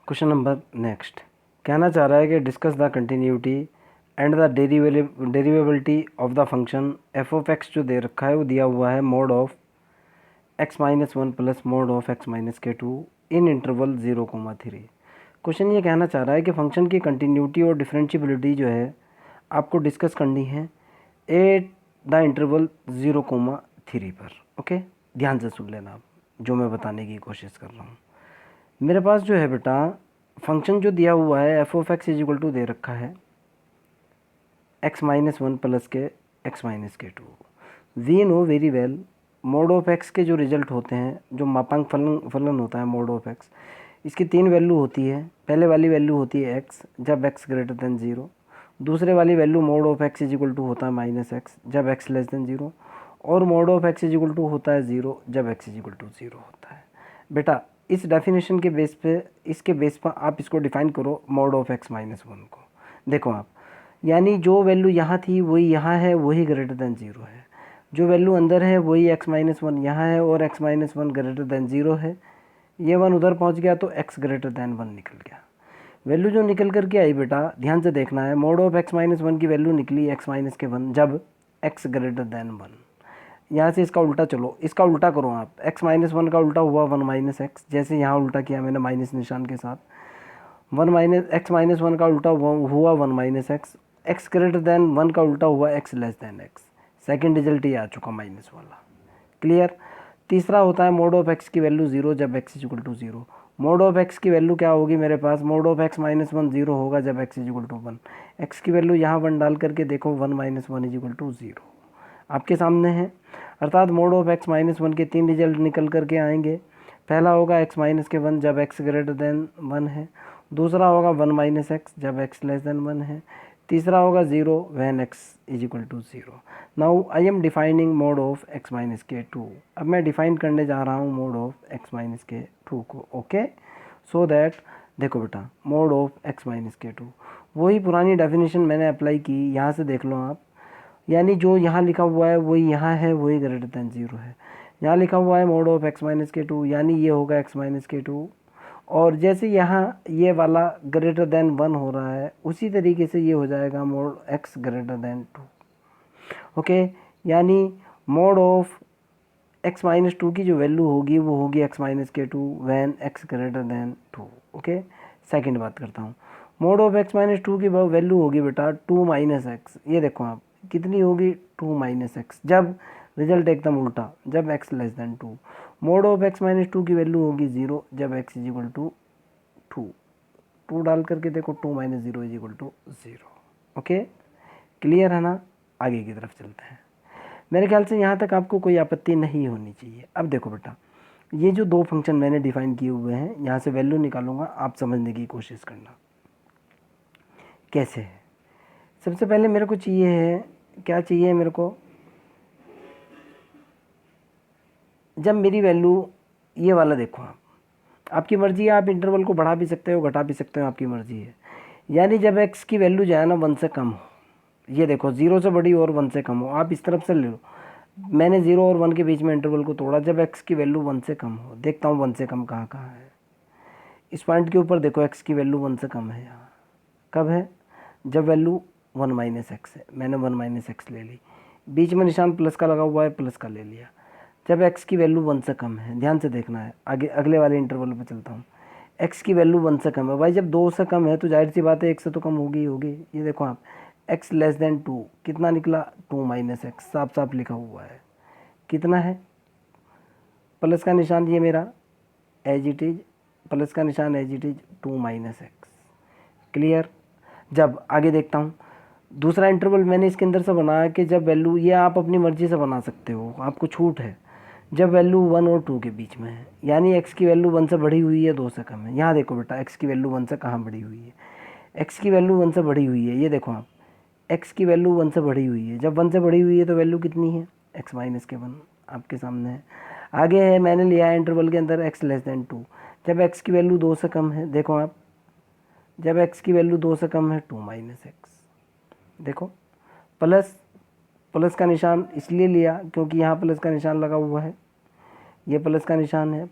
Question number next कहना चाह रहा है कि discuss the continuity and the derivability of the function f of x जो दे रखा है वो दिया हुआ है mod of x minus one plus mod of x minus के टू इन इंटरवल 0,3। क्वेश्चन ये कहना चाह रहा है कि फंक्शन की कंटिन्यूटी और डिफरेंशियबिलिटी जो है आपको डिस्कस करनी है एट द इंटरवल 0,3 पर। ओके, ध्यान से सुन लेना आप जो मैं बताने की कोशिश कर रहा हूँ। मेरे पास जो है बेटा फंक्शन जो दिया हुआ है f of x is equal to दे रखा है एक्स माइनस वन प्लस के एक्स माइनस के two. We know very well mod of x के जो रिजल्ट होते हैं, जो मापांक फलन होता है मोड ऑफ एक्स, इसकी तीन वैल्यू होती है। पहले वाली वैल्यू होती है एक्स जब एक्स ग्रेटर देन ज़ीरो, दूसरे वाली value mod of x is equal to होता है माइनस एक्स जब एक्स लेस देन ज़ीरो, और mod of x is equal to होता है ज़ीरो जब x is equal to zero होता है। बेटा इस डेफिनेशन के बेस पे, इसके बेस पर आप इसको डिफाइन करो mode of x minus one को। देखो आप, यानी जो वैल्यू यहाँ थी वही यहाँ है, वही ग्रेटर देन ज़ीरो है। जो वैल्यू अंदर है वही एक्स माइनस वन यहाँ है और x minus one greater than zero है। ये वन उधर पहुँच गया तो एक्स ग्रेटर देन वन निकल गया। वैल्यू जो निकल करके आई बेटा ध्यान से देखना है, mod of x minus one की वैल्यू निकली एक्स माइनस के वन जब एक्स ग्रेटर देन वन। यहाँ से इसका उल्टा चलो, इसका उल्टा करो आप, एक्स माइनस वन का उल्टा हुआ वन माइनस एक्स, जैसे यहाँ उल्टा किया मैंने माइनस निशान के साथ। One minus x minus one का उल्टा हुआ one minus x, x greater than one का उल्टा हुआ x less than x. Second result ये आ चुका माइनस वाला। क्लियर। तीसरा होता है मोड ऑफ एक्स की वैल्यू ज़ीरो जब x is equal to zero. Mod of x की वैल्यू क्या होगी मेरे पास, mod of x minus one zero होगा जब x is equal to one. X की वैल्यू यहाँ वन डाल करके देखो, one minus one is equal to zero आपके सामने है। अर्थात mod of x minus one के तीन रिजल्ट निकल करके आएंगे। पहला होगा एक्स माइनस के वन जब एक्स ग्रेटर देन वन है, दूसरा होगा वन माइनस एक्स जब एक्स लेस देन वन है, तीसरा होगा zero when x is equal to zero. Now I am defining mod of x minus के टू। अब मैं डिफाइन करने जा रहा हूँ मोड ऑफ एक्स माइनस के टू को। ओके, सो दैट देखो बेटा मोड ऑफ एक्स माइनस के टू, वही पुरानी डेफिनेशन मैंने अप्लाई की, यहाँ से देख लो आप। यानी जो यहाँ लिखा हुआ है वही यहाँ है, वही ग्रेटर देन ज़ीरो है। यहाँ लिखा हुआ है मोड ऑफ एक्स माइनस के टू, यानी ये होगा एक्स माइनस के टू, और जैसे यहाँ ये वाला ग्रेटर देन वन हो रहा है उसी तरीके से ये हो जाएगा mod x greater than two. Okay, यानी mod of x minus two की जो वैल्यू होगी वो होगी एक्स माइनस के two when x greater than two. Okay, second बात करता हूँ, mod of x minus two की वैल्यू होगी बेटा टू माइनस एक्स। ये देखो आप कितनी होगी, टू माइनस एक्स जब रिजल्ट एकदम उल्टा, जब x less than two. Mod of x minus two की वैल्यू होगी ज़ीरो जब x is equal to two. Two डाल करके देखो, two minus zero is equal to zero. Okay, clear है ना। आगे की तरफ चलते हैं। मेरे ख्याल से यहाँ तक आपको कोई आपत्ति नहीं होनी चाहिए। अब देखो बेटा, ये जो दो फंक्शन मैंने डिफाइन किए हुए हैं, यहाँ से वैल्यू निकालूंगा, आप समझने की कोशिश करना कैसे है। सबसे पहले मेरे को चाहिए है, क्या चाहिए मेरे को, जब मेरी वैल्यू ये वाला देखो आप, आपकी मर्ज़ी है, आप इंटरवल को बढ़ा भी सकते हो घटा भी सकते हो, आपकी मर्ज़ी है। यानी जब एक्स की वैल्यू जो है ना वन से कम हो, ये देखो ज़ीरो से बड़ी और वन से कम हो, आप इस तरफ से ले लो, मैंने ज़ीरो और वन के बीच में इंटरवल को तोड़ा, जब एक्स की वैल्यू वन से कम हो। देखता हूँ वन से कम कहाँ कहाँ है। इस पॉइंट के ऊपर देखो एक्स की वैल्यू वन से कम है यहाँ। कब है, जब वैल्यू वन माइनस एक्स है, मैंने वन माइनस एक्स ले ली, बीच में निशान प्लस का लगा हुआ है, प्लस का ले लिया। जब एक्स की वैल्यू वन से कम है, ध्यान से देखना है, आगे अगले वाले इंटरवल पे चलता हूँ। एक्स की वैल्यू वन से कम है, भाई जब दो से कम है तो जाहिर सी बात है एक से तो कम होगी ही होगी। ये देखो आप, एक्स लेस देन टू कितना निकला, टू माइनस एक्स, साफ साफ लिखा हुआ है। कितना है, प्लस का निशान ये मेरा एज इट इज, प्लस का निशान as it is, two minus x. Clear. जब आगे देखता हूँ, दूसरा इंटरवल मैंने इसके अंदर से बनाया कि जब वैल्यू, ये आप अपनी मर्ज़ी से बना सकते हो, आपको छूट है, जब वैल्यू वन और टू के बीच में है, यानी एक्स की वैल्यू वन से बढ़ी हुई है, दो से कम है। यहाँ देखो बेटा एक्स की वैल्यू वन से कहाँ बढ़ी हुई है, एक्स की वैल्यू वन से बढ़ी हुई है। ये देखो आप, एक्स की वैल्यू वन से बढ़ी हुई है, जब वन से बढ़ी हुई है तो वैल्यू कितनी है, एक्स माइनस के वन आपके सामने है। आगे है, मैंने लिया है इंटरवल के अंदर एक्स लेस देन टू, जब एक्स की वैल्यू दो से कम है, देखो आप, जब एक्स की वैल्यू दो से कम है, टू माइनस एक्स। देखो प्लस, प्लस का निशान इसलिए लिया क्योंकि यहाँ प्लस का निशान लगा हुआ है, ये प्लस का निशान है,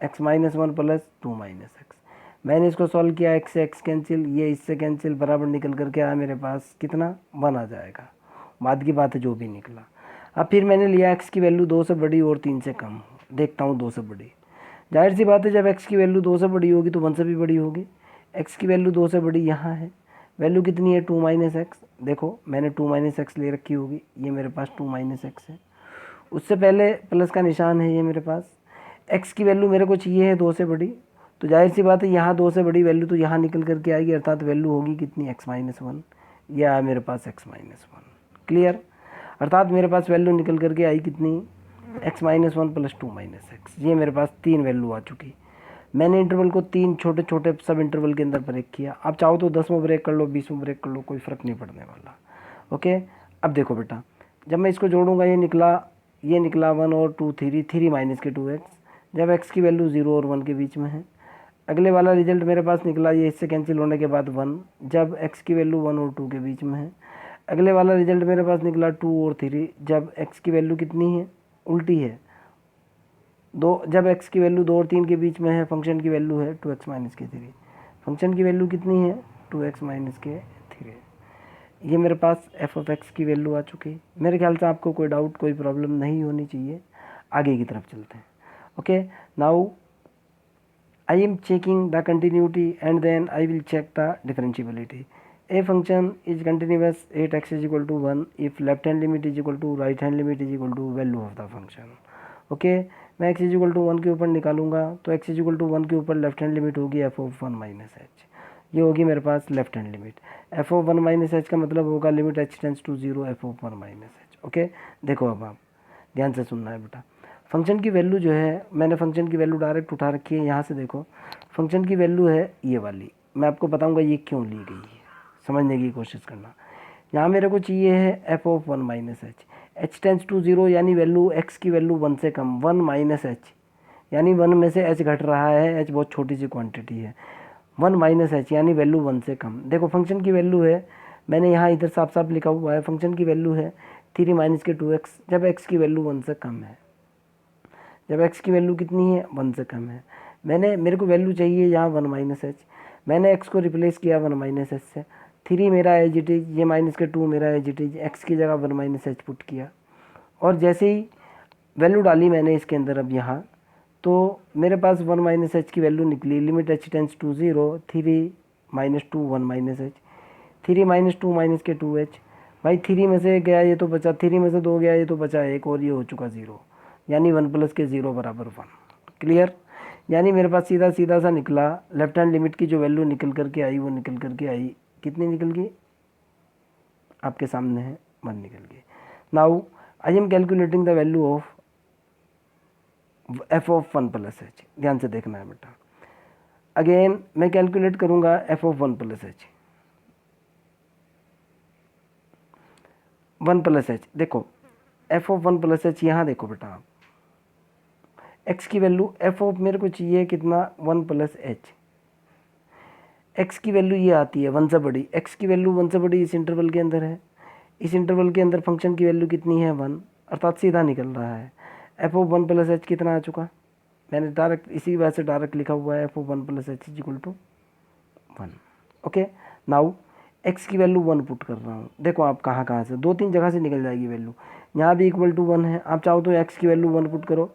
x minus one plus two minus x. मैंने इसको सॉल्व किया, एक्स से एक्स कैंसिल, ये इससे कैंसिल, बराबर निकल करके आया मेरे पास कितना 1 आ जाएगा। बाद की बात है जो भी निकला। अब फिर मैंने लिया एक्स की वैल्यू 2 से बड़ी और 3 से कम, देखता हूँ 2 से बड़ी। जाहिर सी बात है जब एक्स की वैल्यू 2 से बड़ी होगी तो 1 से भी बड़ी होगी। एक्स की वैल्यू 2 से बड़ी यहाँ है, वैल्यू कितनी है 2 माइनस एक्स। देखो मैंने 2 माइनस एक्स ले रखी होगी, ये मेरे पास 2 माइनस एक्स है। उससे पहले प्लस का निशान है ये मेरे पास। एक्स की वैल्यू मेरे को चाहिए है 2 से बड़ी, तो जाहिर सी बात है यहाँ 2 से बड़ी वैल्यू तो यहाँ निकल करके आएगी, अर्थात वैल्यू होगी कितनी एक्स माइनस 1। ये आया मेरे पास एक्स माइनस 1। क्लियर, अर्थात मेरे पास वैल्यू निकल करके आई कितनी x minus 1 plus 2 minus x. ये मेरे पास 3 वैल्यू आ चुकी। मैंने इंटरवल को 3 छोटे छोटे सब इंटरवल के अंदर ब्रेक किया। आप चाहो तो 10 में ब्रेक कर लो, 20 में ब्रेक कर लो, कोई फ़र्क नहीं पड़ने वाला। ओके, अब देखो बेटा, जब मैं इसको जोड़ूंगा ये निकला 1 और 2 3 माइनस के 2x, जब x की वैल्यू 0 और 1 के बीच में है। अगले वाला रिजल्ट मेरे पास निकला, ये इससे कैंसिल होने के बाद 1, जब x की वैल्यू 1 और 2 के बीच में है। अगले वाला रिजल्ट मेरे पास निकला 2 और 3, जब x की वैल्यू कितनी है, उल्टी है, जब x की वैल्यू 2 और 3 के बीच में है। फंक्शन की वैल्यू है 2x माइनस के 3, फंक्शन की वैल्यू कितनी है 2x माइनस के 3। ये मेरे पास एफ ऑफ एक्स की वैल्यू आ चुकी। मेरे ख्याल से आपको कोई डाउट, कोई प्रॉब्लम नहीं होनी चाहिए। आगे की तरफ चलते हैं। Okay, now I am checking the continuity and then I will check the differentiability. A function is continuous at x is equal to 1 if left hand limit is equal to right hand limit is equal to value of the function. Okay, मैं x is equal to 1 के ऊपर निकालूंगा, तो x is equal to 1 के ऊपर left hand limit होगी f of 1 minus h. ये होगी मेरे पास left hand limit. F of 1 minus h का मतलब होगा limit h tends to 0 f of 1 minus h. Okay, देखो अब आप ध्यान से सुनना है बेटा। फंक्शन की वैल्यू जो है, मैंने फंक्शन की वैल्यू डायरेक्ट उठा रखी है। यहाँ से देखो फंक्शन की वैल्यू है ये वाली, मैं आपको बताऊँगा ये क्यों ली गई है, समझने की कोशिश करना। यहाँ मेरे को चाहिए है f of 1 minus h, h tends to 0 यानी वैल्यू एक्स की वैल्यू 1 से कम, 1 माइनस एच यानी 1 में से एच घट रहा है, एच बहुत छोटी सी क्वांटिटी है। 1 माइनस एच यानी वैल्यू 1 से कम। देखो फंक्शन की वैल्यू है, मैंने यहाँ इधर साफ साफ लिखा हुआ है, फंक्शन की वैल्यू है 3 माइनस के 2x, जब x की वैल्यू 1 से कम है। जब x की वैल्यू कितनी है 1 से कम है। मेरे को वैल्यू चाहिए यहाँ 1 माइनस एच, मैंने x को रिप्लेस किया 1 माइनस एच से। 3 मेरा एज इट इज, ये माइनस के 2 मेरा एज इट इज, x की जगह 1 माइनस एच पुट किया, और जैसे ही वैल्यू डाली मैंने इसके अंदर अब यहाँ, तो मेरे पास 1 माइनस एच की वैल्यू निकली, limit h tends to 0 3 minus 2 1 minus h, 3 minus 2 minus के 2h। भाई 3 में से गया ये तो बचा, 3 में से 2 गया ये तो बचा 1, और ये हो चुका 0, यानी 1 प्लस के 0 बराबर 1। क्लियर, यानी मेरे पास सीधा सीधा सा निकला, लेफ्ट हैंड लिमिट की जो वैल्यू निकल करके आई वो निकल करके आई, कितनी निकल गई आपके सामने है, 1 निकल गई। Now I am calculating the value of F of 1 plus H. ध्यान से देखना है बेटा, अगेन मैं कैलकुलेट करूंगा F of 1 plus H. 1 plus h, देखो एफ ऑफ 1 प्लस एच, यहाँ देखो बेटा आप, एक्स की वैल्यू एफ ऑफ मेरे को चाहिए कितना 1 प्लस एच, एक्स की वैल्यू ये आती है 1 से बड़ी, एक्स की वैल्यू 1 से बड़ी इस इंटरवल के अंदर है, इस इंटरवल के अंदर फंक्शन की वैल्यू कितनी है 1, अर्थात सीधा निकल रहा है एफ ऑफ 1 प्लस एच कितना आ चुका, मैंने डायरेक्ट इसी वजह से डायरेक्ट लिखा हुआ है f of 1 plus h is equal to 1। Okay, now x की वैल्यू 1 पुट कर रहा हूँ, देखो आप कहाँ से 2-3 जगह से निकल जाएगी वैल्यू। यहाँ भी इक्वल टू 1 है, आप चाहो तो एक्स की वैल्यू 1 पुट करो,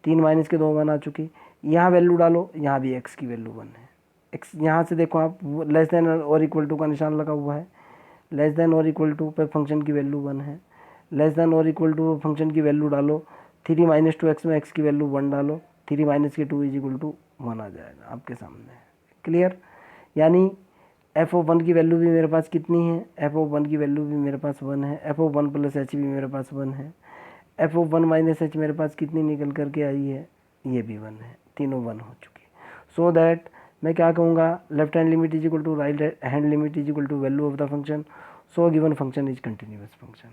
3 माइनस के 2 1 आ चुकी। यहाँ वैल्यू डालो, यहाँ भी एक्स की वैल्यू 1 है। एक्स यहाँ से देखो आप, लेस देन और इक्वल टू का निशान लगा हुआ है, लेस देन और इक्वल टू पे फंक्शन की वैल्यू 1 है, लेस देन और इक्वल टू फंक्शन की वैल्यू डालो, 3 माइनस 2x में एक्स की वैल्यू 1 डालो, 3 माइनस के 2 इज इक्वल टू 1 आ जाएगा आपके सामने। क्लियर, यानी एफ ऑफ 1 की वैल्यू भी मेरे पास कितनी है, एफ ऑफ 1 की वैल्यू भी मेरे पास 1 है, एफ ऑफ 1 प्लस एच भी मेरे पास 1 है, एफ ऑफ 1 माइनस एच मेरे पास कितनी निकल करके आई है, ये भी 1 है, तीनों 1 हो चुकी। सो दैट मैं क्या कहूँगा, left hand limit is equal to right hand limit is equal to value of the function, so given function is continuous function.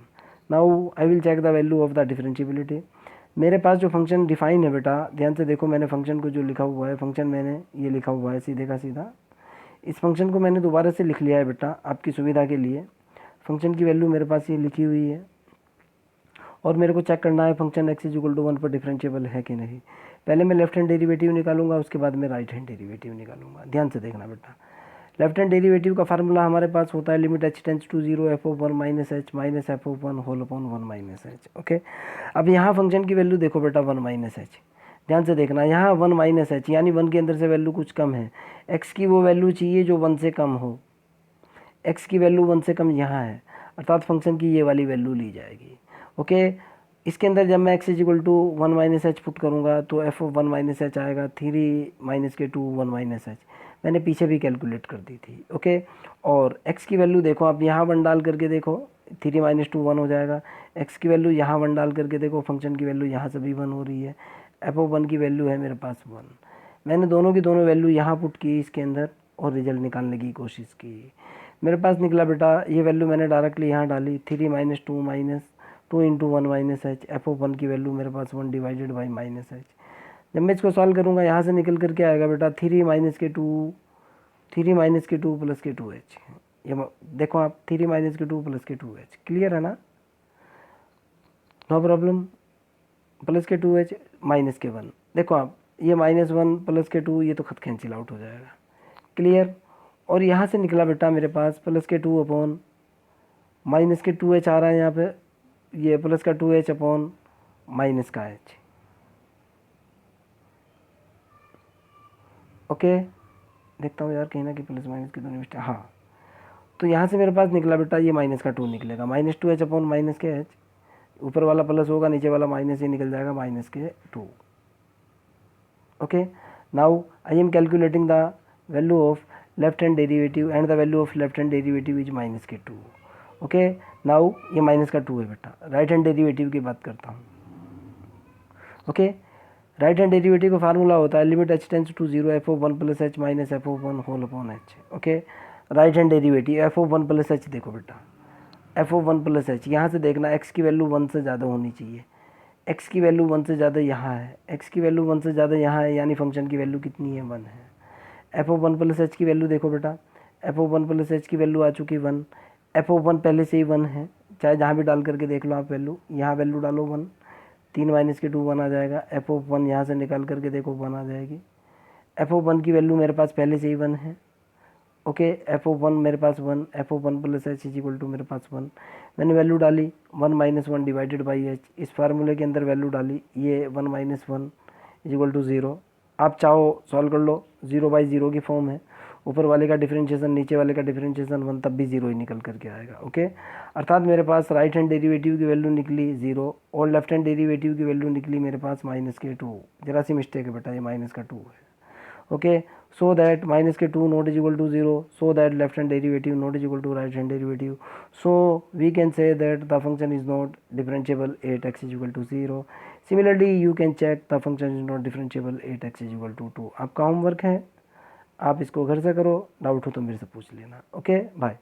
Now I will check the value of the differentiability. मेरे पास जो function define है बेटा, ध्यान से देखो, मैंने function को जो लिखा हुआ है, फंक्शन मैंने ये लिखा हुआ है सीधे का सीधा, इस फंक्शन को मैंने दोबारा से लिख लिया है बेटा आपकी सुविधा के लिए। फंक्शन की वैल्यू मेरे पास ये लिखी हुई है, और मेरे को चेक करना है function x is equal to 1 पर डिफरेंशिएबल है कि नहीं। पहले मैं लेफ्ट हैंड डेरिवेटिव निकालूंगा, उसके बाद मैं राइट हैंड डेरिवेटिव निकालूंगा। ध्यान से देखना बेटा, लेफ्ट हैंड डेरिवेटिव का फार्मूला हमारे पास होता है limit h tends to 0 f of 1 minus h minus f of 1 whole upon 1 minus h. Okay, अब यहाँ फंक्शन की वैल्यू देखो बेटा 1 माइनस एच, ध्यान से देखना, यहाँ 1 माइनस एच यानी 1 के अंदर से वैल्यू कुछ कम है, x की वो वैल्यू चाहिए जो 1 से कम हो, x की वैल्यू 1 से कम यहाँ है, अर्थात फंक्शन की ये वाली वैल्यू ली जाएगी। ओके, इसके अंदर जब मैं x is equal to 1 minus h put करूँगा तो f ऑफ 1 माइनस एच आएगा 3 माइनस के 2 1 माइनस एच, मैंने पीछे भी कैलकुलेट कर दी थी। ओके, और x की वैल्यू देखो आप यहाँ 1 डाल करके देखो, 3 माइनस 2 1 हो जाएगा, x की वैल्यू यहाँ 1 डाल करके देखो, फंक्शन की वैल्यू यहाँ से भी 1 हो रही है, f ऑफ 1 की वैल्यू है मेरे पास 1, मैंने दोनों की दोनों वैल्यू यहाँ पुट की इसके अंदर और रिजल्ट निकालने की कोशिश की। मेरे पास निकला बेटा ये वैल्यू मैंने डायरेक्टली यहाँ डाली, 3 minus 2 minus 2 into 1 minus H, F of 1 की वैल्यू मेरे पास 1 डिवाइडेड बाई माइनस एच। जब मैं इसको सॉल्व करूँगा यहाँ से निकल करके आएगा बेटा 3 माइनस के 2 प्लस के 2 एच, ये देखो आप 3 माइनस के 2 प्लस के 2 एच, क्लियर है ना, नो प्रॉब्लम, प्लस के 2 एच माइनस के 1, देखो आप ये माइनस 1 प्लस के 2 ये तो खत कैंसिल आउट हो जाएगा, क्लियर। और यहाँ से निकला बेटा मेरे पास प्लस के 2 अपॉन माइनस के 2 एच आ रहा है यहाँ पे, ये प्लस का 2 एच अपॉन माइनस का एच। ओके, देखता हूँ यार कहीं ना कि प्लस माइनस की दोनों मिस्टेक, हाँ, तो यहाँ से मेरे पास निकला बेटा ये माइनस का 2 निकलेगा, माइनस 2 एच अपॉन माइनस के एच, ऊपर वाला प्लस होगा नीचे वाला माइनस ही निकल जाएगा, माइनस के 2। Okay, now I am calculating the value of left hand derivative and the value of left hand derivative is minus के 2। ओके, नाउ ये माइनस का 2 है बेटा, राइट हैंड डेरिवेटिव की बात करता हूँ। ओके, राइट हैंड डेरिवेटिव का फार्मूला होता है limit h tends to 0 f of 1 plus h minus f of 1 whole upon h. Okay, right hand derivative f of 1 plus h, देखो बेटा f ऑफ 1 प्लस एच, यहाँ से देखना x की value 1 से ज़्यादा होनी चाहिए, x की वैल्यू 1 से ज़्यादा यहाँ है, x की वैल्यू 1 से ज़्यादा यहाँ है, यानी फंक्शन की वैल्यू कितनी है 1 है। f ऑफ 1 प्लस एच की वैल्यू देखो बेटा, f ऑफ 1 प्लस एच की वैल्यू आ चुकी 1, f ऑफ 1 पहले से ही 1 है, चाहे जहाँ भी डाल करके देख लो आप वैल्यू, यहाँ वैल्यू डालो 1, 3 माइनस के 2 1 आ जाएगा, f ऑफ 1 यहाँ से निकाल करके देखो 1 आ जाएगी, f ऑफ 1 की वैल्यू मेरे पास पहले से ही 1 है। ओके, f ऑफ 1 मेरे पास 1, f of 1 plus h is equal to मेरे पास 1, मैंने वैल्यू डाली 1 माइनस 1 डिवाइडेड बाई एच, इस फार्मूले के अंदर वैल्यू डाली, ये 1 माइनस 1 इज इक्वल टू 0, आप चाहो सॉल्व कर लो, 0/0 की फॉर्म है, ऊपर वाले का डिफरेंशिएशन नीचे वाले का डिफरेंशिएशन 1, तब भी 0 ही निकल करके आएगा। ओके, अर्थात मेरे पास राइट हैंड डेरिवेटिव की वैल्यू निकली 0 और लेफ्ट हैंड डेरिवेटिव की वैल्यू निकली मेरे पास माइनस के 2, जरा सी मिस्टेक है बेटा, ये माइनस का 2 है। ओके, सो दैट माइनस के 2 not is equal to 0, so that left hand derivative not is equal to right hand derivative, so we can say that the function is not differentiable at x is equal to 0। Similarly you can check the function is not differentiable at x is equal to 2। आपका homework है, आप इसको घर से करो, doubt हो तो मेरे से पूछ लेना। Okay, bye.